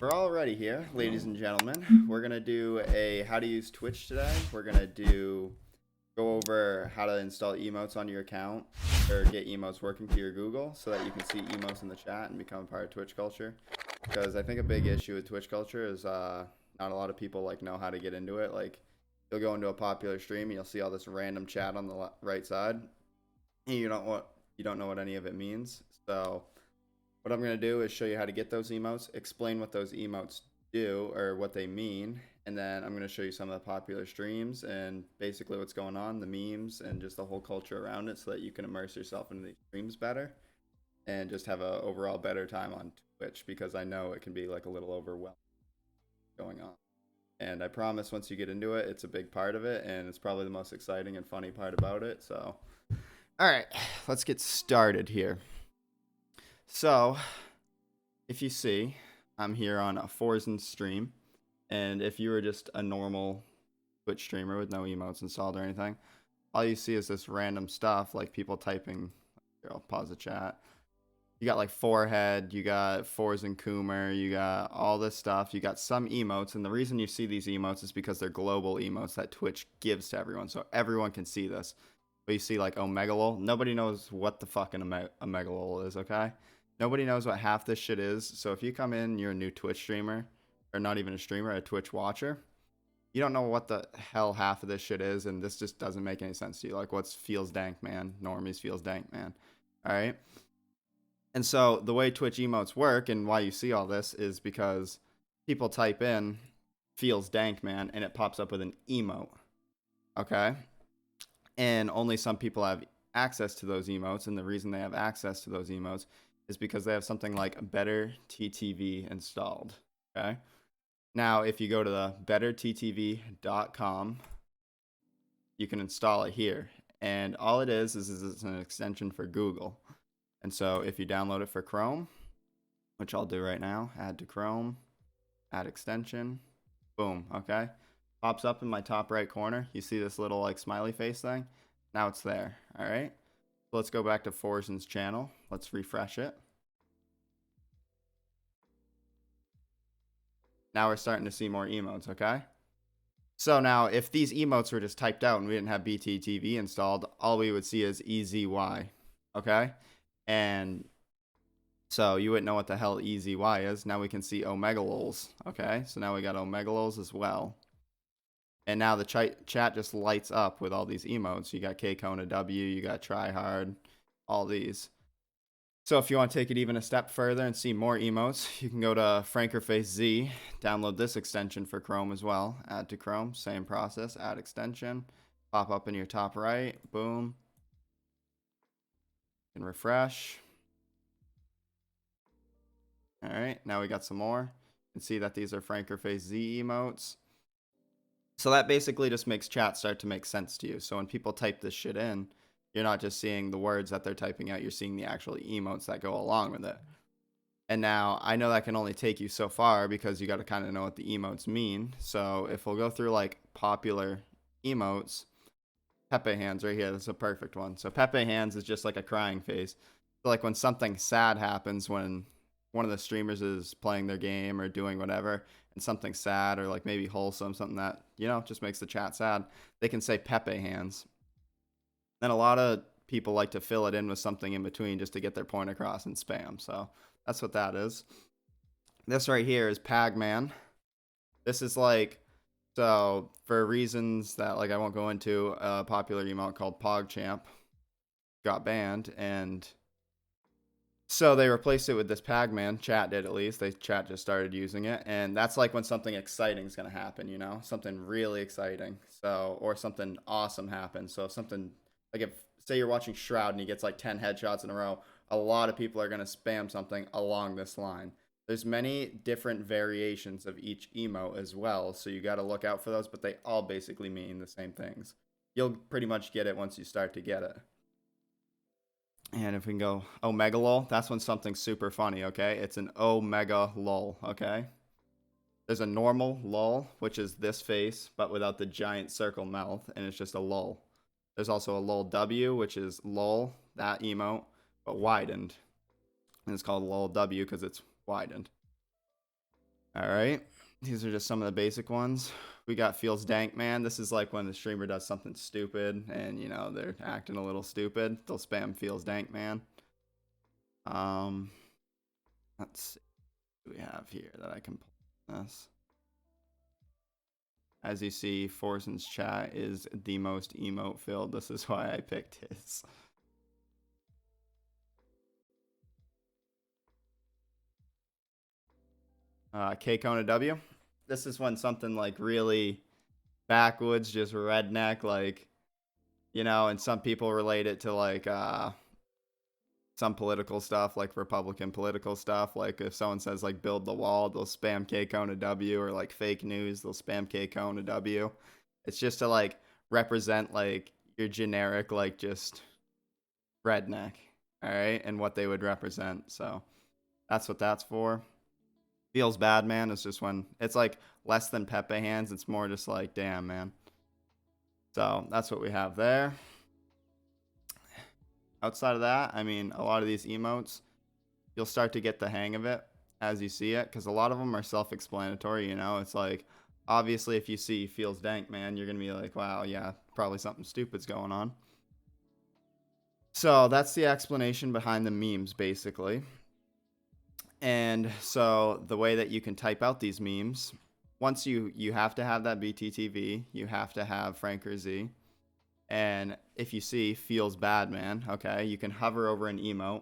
We're all ready here, ladies and gentlemen. We're gonna do a how to use Twitch today. We're gonna go over how to install emotes on your account or get emotes working to your Google so that you can see emotes in the chat and become a part of Twitch culture. Because I think a big issue with Twitch culture is not a lot of people know how to get into it. Like you'll go into a popular stream and you'll see all this random chat on the right side, and you don't know what any of it means. So what I'm going to do is show you how to get those emotes, explain what those emotes do or what they mean, and then I'm going to show you some of the popular streams and basically what's going on, the memes, and just the whole culture around it so that you can immerse yourself into these streams better and just have a overall better time on Twitch, because I know it can be like a little overwhelming going on. And I promise once you get into it, it's a big part of it, and it's probably the most exciting and funny part about it. So, all right, let's get started here. So, if you see, I'm here on a Forzen's stream, and if you were just a normal Twitch streamer with no emotes installed or anything, all you see is this random stuff, like people typing. Here, I'll pause the chat. You got like Forehead, you got Forzen Coomer, you got all this stuff, you got some emotes, and the reason you see these emotes is because they're global emotes that Twitch gives to everyone, so everyone can see this. But you see like Omegalol, nobody knows what the fucking Omegalol is, okay? Nobody knows what half this shit is. So if you come in, you're a new Twitch streamer, or not even a streamer, a Twitch watcher, you don't know what the hell half of this shit is, and this just doesn't make any sense to you. Like, what's feels dank, man? Normies feels dank, man. All right? And so the way Twitch emotes work and why you see all this is because people type in feels dank, man, and it pops up with an emote. Okay? And only some people have access to those emotes, and the reason they have access to those emotes is because they have something like Better TTV installed. Okay. Now, if you go to the betterttv.com, you can install it here. And all it is it's an extension for Google. And so if you download it for Chrome, which I'll do right now, add to Chrome, add extension, boom, okay? Pops up in my top right corner. You see this little like smiley face thing? Now it's there, all right? So let's go back to Forzen's channel. Let's refresh it. Now we're starting to see more emotes, okay? So now if these emotes were just typed out and we didn't have BTTV installed, all we would see is EZY, okay? And so you wouldn't know what the hell EZY is. Now we can see Omegalols, okay? So now we got Omegalols as well. And now the chat just lights up with all these emotes. You got K-Kona W, you got Tryhard, all these. So if you want to take it even a step further and see more emotes, you can go to Frankerface Z, download this extension for Chrome as well, add to Chrome, same process, add extension, pop up in your top right, boom, and refresh. All right, now we got some more. You can see that these are Frankerface Z emotes. So that basically just makes chat start to make sense to you. So when people type this shit in, you're not just seeing the words that they're typing out, you're seeing the actual emotes that go along with it. And now I know that can only take you so far because you got to kind of know what the emotes mean. So if we'll go through like popular emotes, Pepe hands right here, this is a perfect one. So Pepe hands is just like a crying face. So like when something sad happens, when one of the streamers is playing their game or doing whatever, and something sad or like maybe wholesome, something that, just makes the chat sad, they can say Pepe hands. Then a lot of people like to fill it in with something in between just to get their point across and spam. So that's what that is. This right here is Pagman. This is like, so for reasons that like I won't go into, a popular emote called PogChamp got banned, and so they replaced it with this Pagman. Chat did, at least. Chat just started using it, and that's like when something exciting is gonna happen, something really exciting. So, or something awesome happens. So if something like, if say you're watching Shroud and he gets like 10 headshots in a row, a lot of people are gonna spam something along this line. There's many different variations of each emote as well, so you got to look out for those, but they all basically mean the same things. You'll pretty much get it once you start to get it. And if we can go Omegalol, that's when something's super funny, okay? It's an Omega lol, okay? There's a normal lol, which is this face, but without the giant circle mouth, and it's just a lol. There's also a lol W, which is lol, that emote, but widened. And it's called lol W because it's widened. All right. These are just some of the basic ones. We got feels dank, man. This is like when the streamer does something stupid and, you know, they're acting a little stupid. They'll spam feels dank, man. Um, let's see what we have here that I can pull this. As you see, Forsen's chat is the most emote filled. This is why I picked his. K Kona W. This is when something like really backwoods, just redneck, like, you know, and some people relate it to like some political stuff, like Republican political stuff. Like if someone says like build the wall, they'll spam K Kona W, or like fake news, they'll spam K Kona W. It's just to like represent like your generic, like just redneck, all right, and what they would represent. So that's what that's for. Feels bad, man. It's just when it's like less than Pepe hands. It's more just like, damn, man. So that's what we have there. Outside of that, I mean, a lot of these emotes, you'll start to get the hang of it as you see it, because a lot of them are self-explanatory, you know? It's like, obviously, if you see feels dank, man, you're going to be like, wow, yeah, probably something stupid's going on. So that's the explanation behind the memes, basically. And so the way that you can type out these memes, once you have to have that BTTV, you have to have Franker Z. And if you see feels bad, man, okay, you can hover over an emote.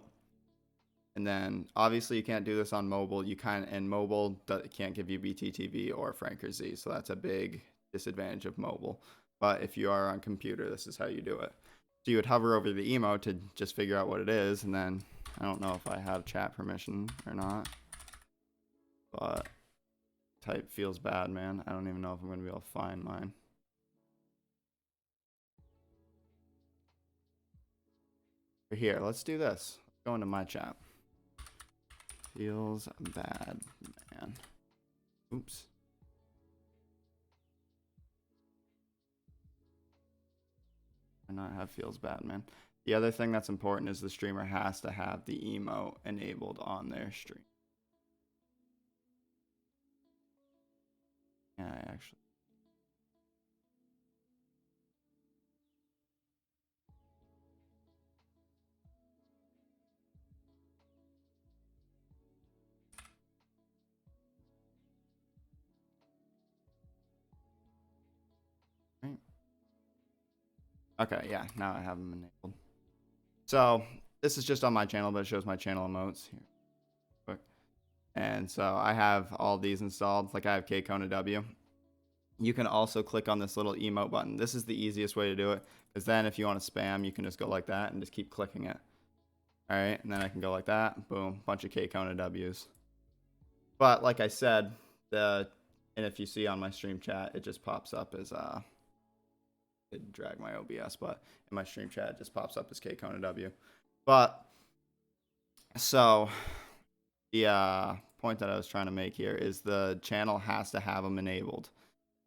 And then obviously you can't do this on mobile. You kind of, and mobile can't give you BTTV or Franker Z, so that's a big disadvantage of mobile. But if you are on computer, this is how you do it. So you would hover over the emote to just figure out what it is, and then I don't know if I have chat permission or not, but type feels bad, man. I don't even know if I'm going to be able to find mine. Here, let's do this. Let's go into my chat. Feels bad, man. Oops. I not have feels bad, man. The other thing that's important is the streamer has to have the emote enabled on their stream. Yeah, I actually. Right. Okay, yeah, now I have them enabled. So this is just on my channel, but it shows my channel emotes here. Quick. And so I have all these installed. Like I have K Kona W. You can also click on this little emote button. This is the easiest way to do it, because then if you want to spam, you can just go like that and just keep clicking it. All right, and then I can go like that. Boom, bunch of K Kona W's. But like I said, and if you see on my stream chat, it just pops up as it drag my OBS, but in my stream chat, it just pops up as K Kona W. But so the point that I was trying to make here is the channel has to have them enabled,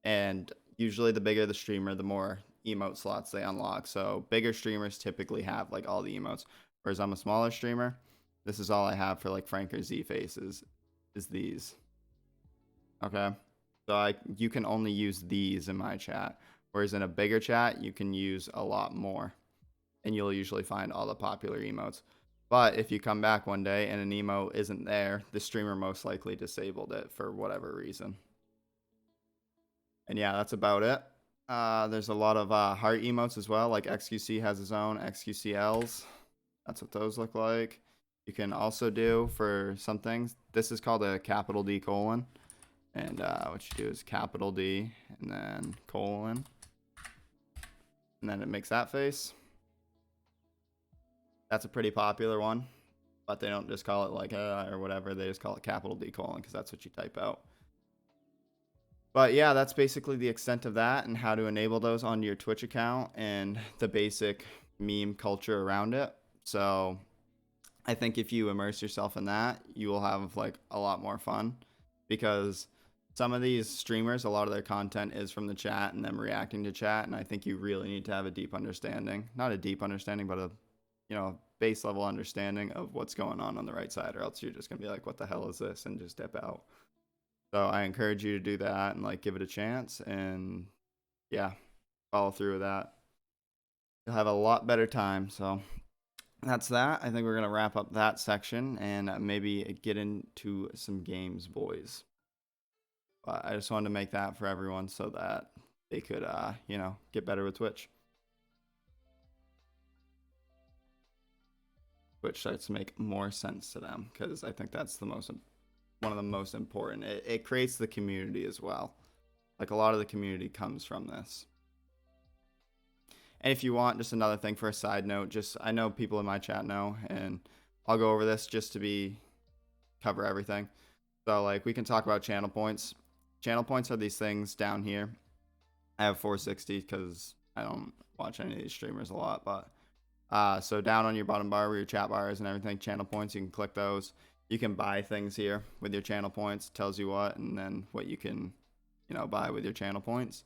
and usually the bigger the streamer, the more emote slots they unlock. So bigger streamers typically have like all the emotes, whereas I'm a smaller streamer. This is all I have for like Franker Z faces, is these. Okay, so you can only use these in my chat, whereas in a bigger chat you can use a lot more, and you'll usually find all the popular emotes. But if you come back one day and an emote isn't there, the streamer most likely disabled it for whatever reason. And yeah, that's about it. There's a lot of heart emotes as well, like XQC has his own XQCLs. That's what those look like. You can also do for some things, this is called a capital D colon. And what you do is capital D and then colon. And then it makes that face. That's a pretty popular one. But they don't just call it like or whatever. They just call it capital D colon because that's what you type out. But yeah, that's basically the extent of that and how to enable those on your Twitch account and the basic meme culture around it. So I think if you immerse yourself in that, you will have like a lot more fun, because some of these streamers, a lot of their content is from the chat and them reacting to chat, and I think you really need to have a deep understanding, not a deep understanding, but a, you know, base level understanding of what's going on the right side, or else you're just gonna be like, what the hell is this, and just dip out. So I encourage you to do that and like give it a chance, and yeah, follow through with that. You'll have a lot better time. So that's that. I think we're gonna wrap up that section and maybe get into some games, boys. But I just wanted to make that for everyone so that they could, get better with Twitch. Twitch starts to make more sense to them because I think that's one of the most important. It creates the community as well. Like a lot of the community comes from this. And if you want, just another thing for a side note, just I know people in my chat know, and I'll go over this just to cover everything. So like we can talk about channel points. Channel points are these things down here. I have 460 because I don't watch any of these streamers a lot, but so down on your bottom bar where your chat bar is and everything, channel points, you can click those. You can buy things here with your channel points. It tells you what, and then what you can, buy with your channel points.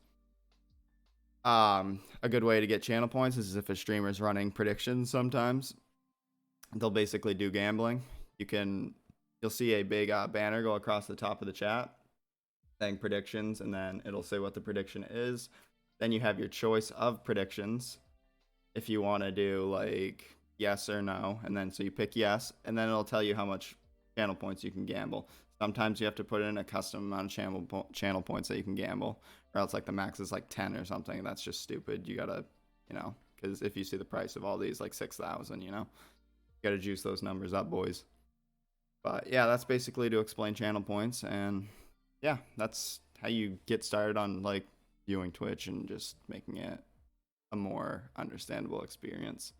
A good way to get channel points is if a streamer's running predictions sometimes. They'll basically do gambling. You'll see a big banner go across the top of the chat saying predictions, and then it'll say what the prediction is. Then you have your choice of predictions if you want to do like yes or no, and then so you pick yes, and then it'll tell you how much channel points you can gamble. Sometimes you have to put in a custom amount of channel points that you can gamble, or else like the max is like 10 or something. That's just stupid. You gotta, because if you see the price of all these like 6,000, you gotta juice those numbers up, boys. But yeah, that's basically to explain channel points, and yeah, that's how you get started on like viewing Twitch and just making it a more understandable experience.